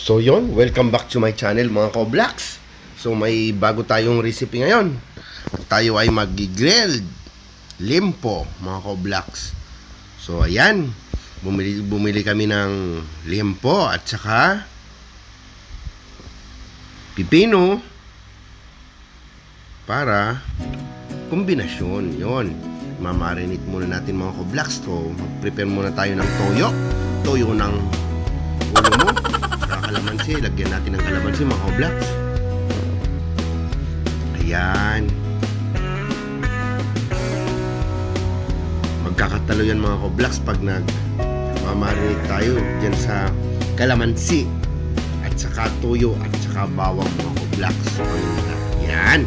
So yon, welcome back to my channel mga Koblaks. So may bago tayong recipe ngayon. Tayo ay mag-grilled limpo mga Koblaks. So ayan, bumili kami ng limpo at saka pipino para kombinasyon. Yon, mamarinate muna natin mga Koblaks. So mag-prepare muna tayo ng toyo ng ulo mo, kalamansi. Lagyan natin ng kalamansi mga Koblaks. Ayan, magkakatalo yan mga Koblaks pag nag-marinate tayo dyan sa kalamansi at saka toyo at saka bawang mga Koblaks. Ayan.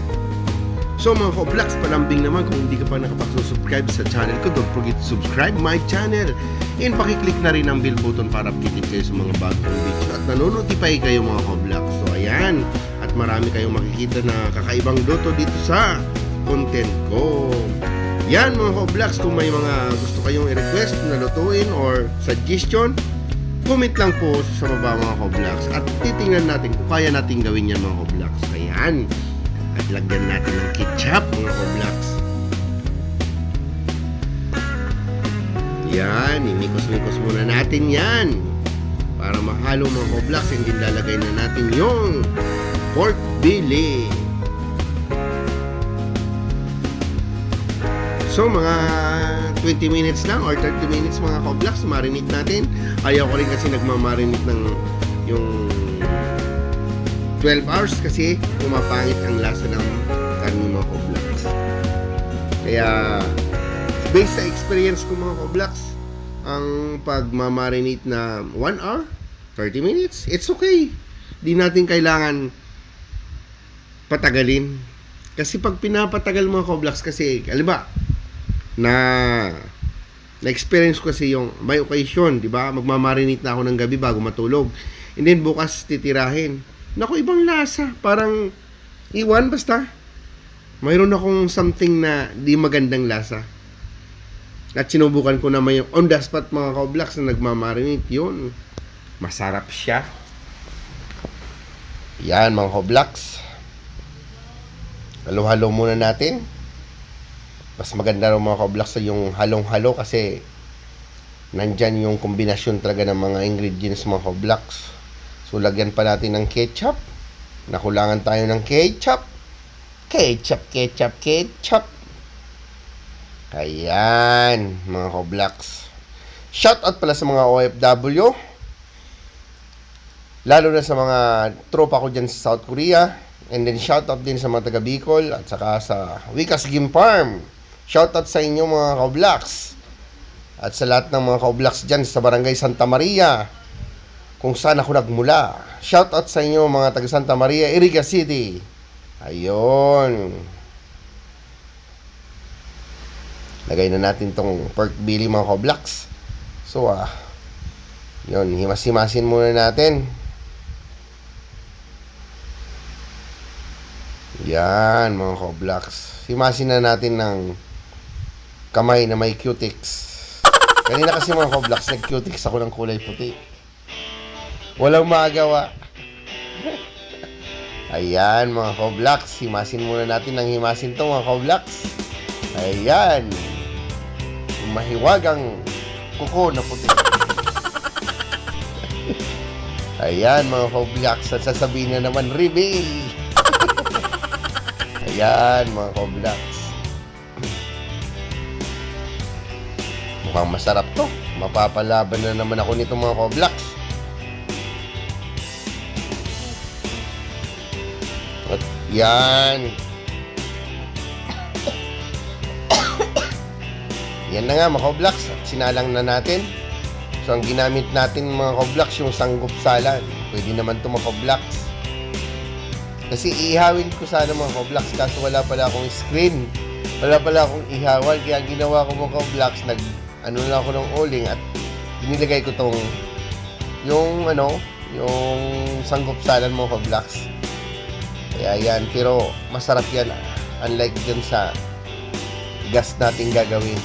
So mga Koblaks, palambing naman kung hindi ka pa nakapag-subscribe sa channel ko, don't forget to subscribe my channel and pakiclick na rin ang bell button para updated kayo sa mga bagong video at nanonotify kayo mga Koblaks. So ayan, at marami kayong makikita na kakaibang luto dito sa content ko. Yan mga Koblaks, kung may mga gusto kayong i-request na lutuin or suggestion, comment lang po sa baba mga Koblaks at titingnan natin kung kaya natin gawin yan mga Koblaks. Ayan, at lagyan natin ng ketchup mga Koblaks. Yan, imikos-mikos muna natin yan para mahalo mga Koblaks. And din lalagay na natin yung pork belly. So mga 20 minutes lang or 30 minutes mga Koblaks, marinate natin. Ayaw ko rin kasi nagmamarinate ng yung 12 hours kasi pumapangit ang lasa ng karne mga Koblaks. Kaya based sa experience ko mga Koblaks, ang pagmamarinate na 1 hour 30 minutes, it's okay. Di natin kailangan patagalin. Kasi pag pinapatagal mga Koblaks, kasi alam na experience ko kasi yung may occasion, di ba? Magmamarinate na ako ng gabi bago matulog. And then bukas titirahin. Naku, ibang lasa. Parang iwan basta. Mayroon akong something na di magandang lasa. At sinubukan ko naman yung on the spot mga Koblaks na nagmamarinate. Yun, masarap siya. Yan mga Koblaks. Halo-halo muna natin. Mas maganda rin mga Koblaks sa yung halong-halo kasi nandyan yung kombinasyon talaga ng mga ingredients mga Koblaks. So lagyan pa natin ng ketchup. Nakulangan tayo ng ketchup. Ketchup. Ayan mga Koblaks. Shoutout pala sa mga OFW, lalo na sa mga tropa ko dyan sa South Korea. And then shoutout din sa mga taga Bicol at saka sa Wikas Game Farm. Shoutout sa inyo mga Koblaks. At sa lahat ng mga Koblaks dyan sa Barangay Santa Maria, kung saan ako nagmula. Shoutout sa inyo mga taga Santa Maria, Iriga City. Ayun. Lagay na natin tong pork belly mga Koblaks. So yun, himas-himasin muna natin. Yan mga Koblaks. Himasin na natin ng kamay na may cutics. Kanina kasi mga Koblaks, nag-cutics ako ng kulay puti. Walang magawa. Ayan mga Koblaks, himasin muna natin ng himasin to mga Koblaks. Ayan, mahiwagang kuko na puti. Ayan mga Koblaks, at sasabihin na naman reveal. Ayan mga Koblaks, mukhang masarap to. Mapapalaban na naman ako nito mga Koblaks. At yan. Yan na nga mga Koblaks, sinalang na natin. So ang ginamit natin mga Koblaks, yung sanggop salad. Pwede naman ito mga Koblaks. Kasi ihawin ko sana mga Koblaks, kaso wala pala akong screen. Wala pala akong ihawan. Kaya ginawa ko mga Koblaks, ano lang ako ng uling at inilagay ko tong yung sanggop salad mga Koblaks. Kaya yan, pero masarap yan. Unlike dyan sa gas natin gagawin.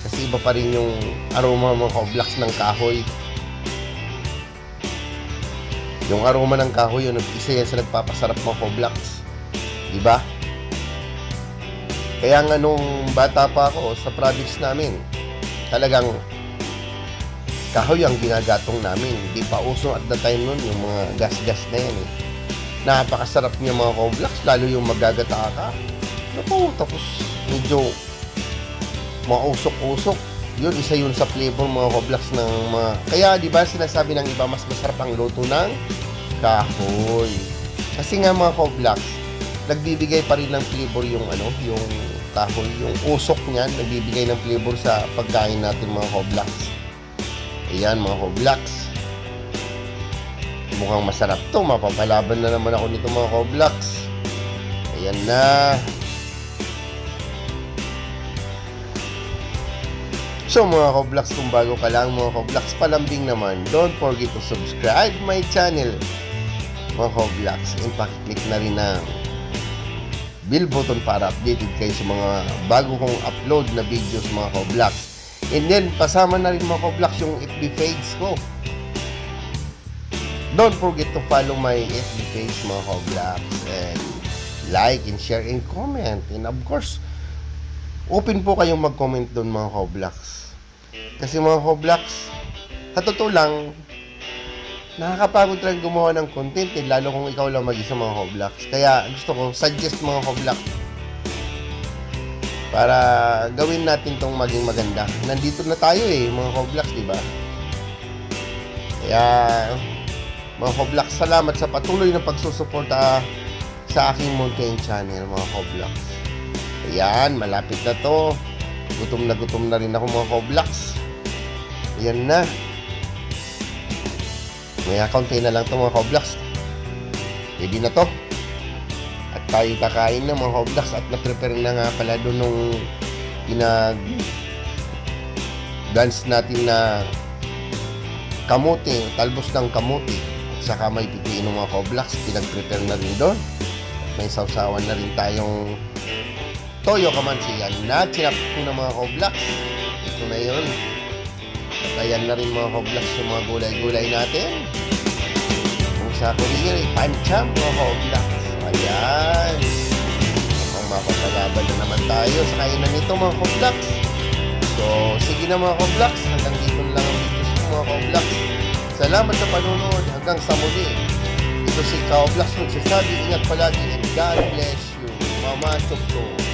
Kasi iba pa rin yung aroma mga ka-Oblax ng kahoy. Yung aroma ng kahoy, yun, isa yan sa nagpapasarap mga ka-Oblax. Diba? Kaya nga nung bata pa ako sa projects namin, talagang kahoy ang ginagatong namin. Hindi pa uso at the time nun yung mga gas-gas na yan. Napakasarap niya mga ka-Oblax, lalo yung magagata ka. Naku, tapos medyo mausok-usok. Yun, isa yun sa flavor mga ka-Oblax ng mga... Kaya di ba sinasabi ng iba, mas masarap ang luto ng kahoy. Kasi nga mga ka-Oblax, nagbibigay pa rin ng flavor yung yung kahoy, yung usok niyan, nagbibigay ng flavor sa pagkain natin mga ka-Oblax. Ayan mga ka-Oblax. Mukhang masarap to. Mapapalaban na naman ako nito mga ka-Oblax. Ayan na. So mga ka-Oblax, kung bago ka lang mga ka-Oblax, palambing naman, don't forget to subscribe my channel mga ka-Oblax, and pakiclick na rin ang bell button para updated kayo sa mga bago kong upload na videos mga ka-Oblax. And then pasama na rin mga ka-Oblax yung FB page ko. Don't forget to follow my FB page mga ka-Oblax, and like and share and comment, and of course open po kayong mag-comment doon mga ka-Oblax. Kasi mga ka-Oblax, sa totoo lang, nakakapagod rin gumawa ng content, lalo kung ikaw lang mag-isa mga ka-Oblax. Kaya gusto ko suggest mga ka-Oblax para gawin natin tong maging maganda. Nandito na tayo mga ka-Oblax, di ba? Kaya mga ka-Oblax, salamat sa patuloy na pagsusuporta sa aking mountain channel mga ka-Oblax. Ayan, malapit na to. Gutom na rin ako mga ka-Oblax. Ayan na. May kaunti na lang to mga ka-Oblax. Ready na to. At tayo kakain na mga ka-Oblax. At na-prepare na nga pala doon nung dance natin na kamote, talbos ng kamote. At saka may pipiin ng mga ka-Oblax. Pinag-prepare na rin doon. May sausawan na rin tayong toyo kamansi. Yan na, chinap ko na mga ka-Oblax. Ito na yun. At ayan na rin mga ka-Oblax yung mga gulay-gulay natin. Kung sa Korean, pancham mga ka-Oblax. Ayan. Mukhang mapapalaban na naman tayo sa kainan nito mga ka-Oblax. So, sige na mga ka-Oblax. Hanggang dito lang ang videos ko mga ka-Oblax. Salamat sa panunod. Hanggang sa muli. Ito si ka-Oblax nagsasabi. Ingat palagi and God bless you. Mama Chokto.